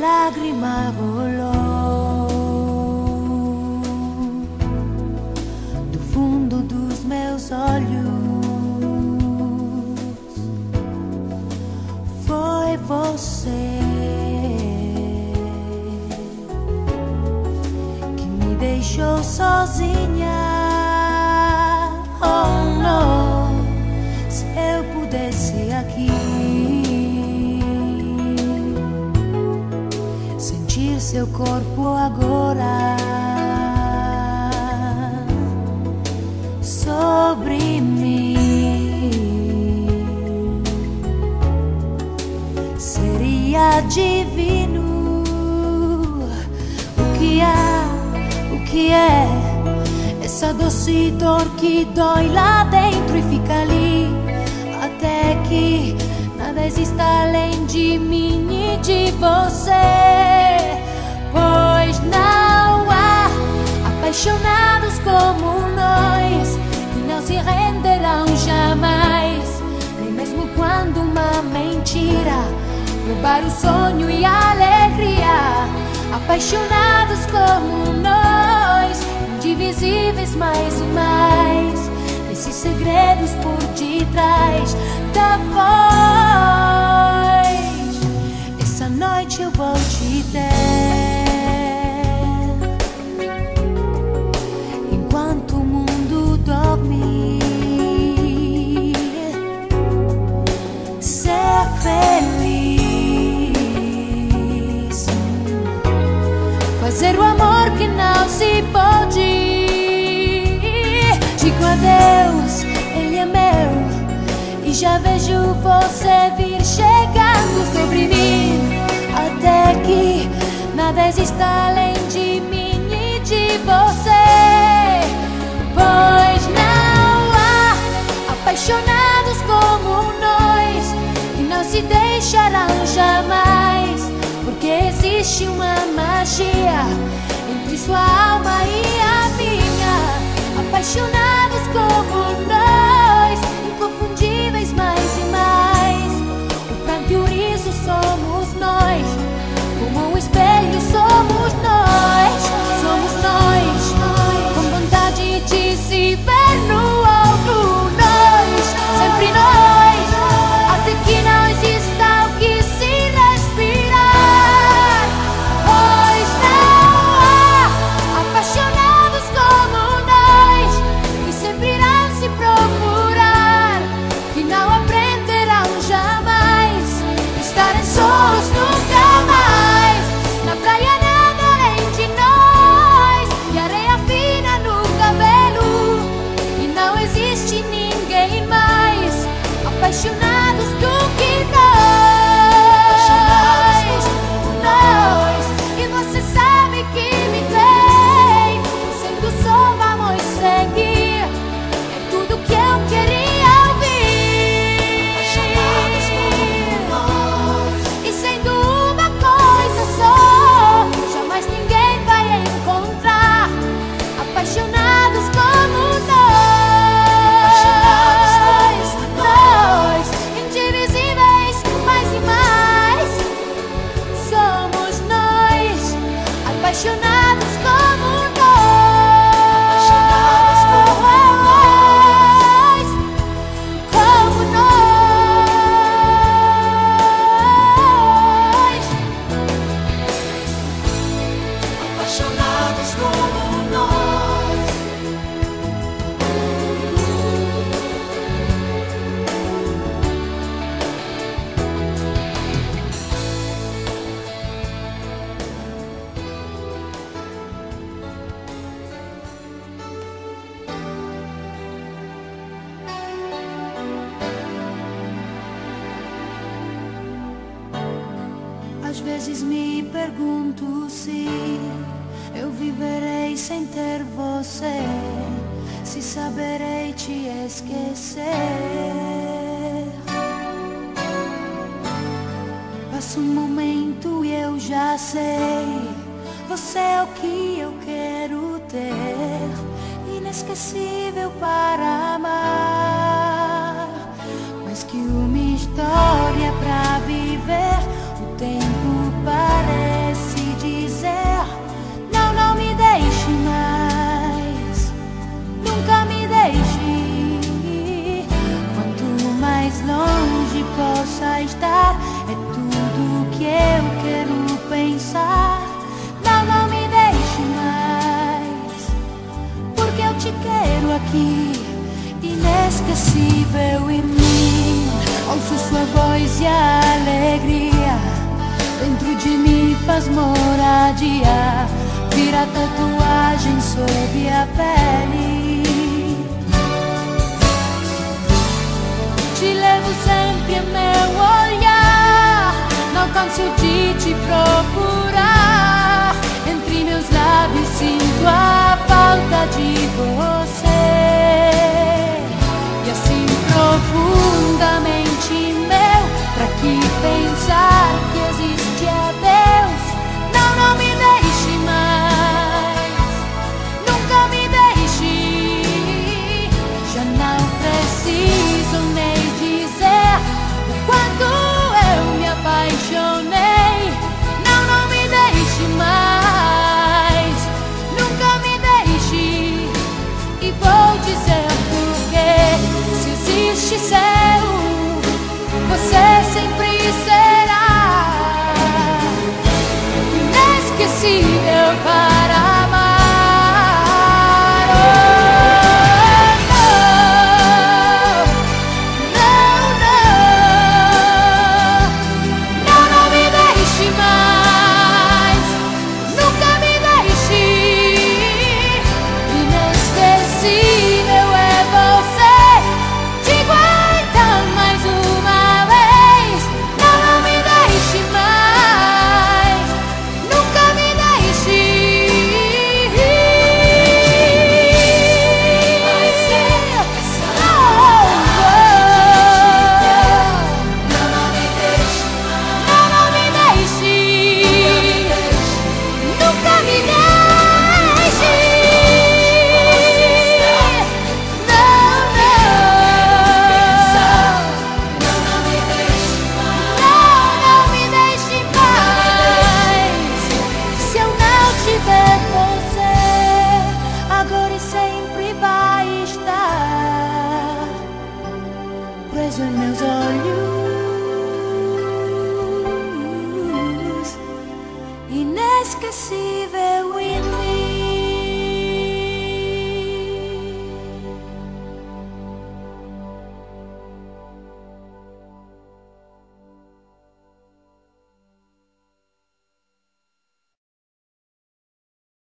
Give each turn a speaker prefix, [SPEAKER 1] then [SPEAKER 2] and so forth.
[SPEAKER 1] lágrima rolou do fundo dos meus olhos. Foi você que me deixou sozinha. Oh não, se eu pudesse aqui sentir seu corpo agora sobre mim, seria divino. O que é essa doce dor que dói lá dentro e fica ali até que nada exista além de mim e de você? Pois não há apaixonados como nós que não se renderão jamais, nem mesmo quando uma mentira roubar o sonho e a alegria. Apaixonados como nós, indivisíveis mais e mais, nesses segredos por detrás da voz. Essa noite eu vou te ter, enquanto o mundo dorme. Ser feliz, fazer o amor que não se pode. Digo adeus, ele é meu, e já vejo você vir chegando sobre mim, até que nada exista além de mim e de você. Pois não há apaixonados como nós que não se deixarão jamais, porque existe uma magia entre sua alma e a minha. Apaixonados como nós, inconfundíveis mais e mais. O pranto e o riso somos nós, como um espelho somos nós. Somos nós, com vontade de se ver no outro nós. Sempre nós, até que não exista o que se respirar. Pois não há apaixonados como nós que sempre irão se procurar, que não aprenderão jamais, estarem sós nunca mais. Na praia nada além de nós, e areia fina no cabelo, e não existe ninguém mais apaixonados do que nós. E você sabe que me tem, sendo só vamos seguir, é tudo que eu queria ouvir. E sendo uma coisa só, jamais ninguém vai encontrar apaixonados como nós, indivisíveis mais e mais. Somos nós, apaixonados como nós, como nós, apaixonados como nós. Às vezes me pergunto se eu viverei sem ter você, se saberei te esquecer. Passa um momento e eu já sei, você é o que eu quero ter, inesquecível para amar, mas que uma história pra viver, o tempo parece faz moradia, vira tatuagem sob a pele. Te levo sempre a meu olhar, não canso de te procurar. Entre meus lábios sinto a falta de você, e assim profundamente meu, pra que pensar que existe a Deus? Não, não me deixe mais, nunca me deixe. Já não preciso nem dizer o quanto eu me apaixonei. Não, não me deixe mais, nunca me deixe. E vou dizer porque, se existe céu, você sempre será inesquecível para amar. Preso em meus olhos, inesquecível em mim.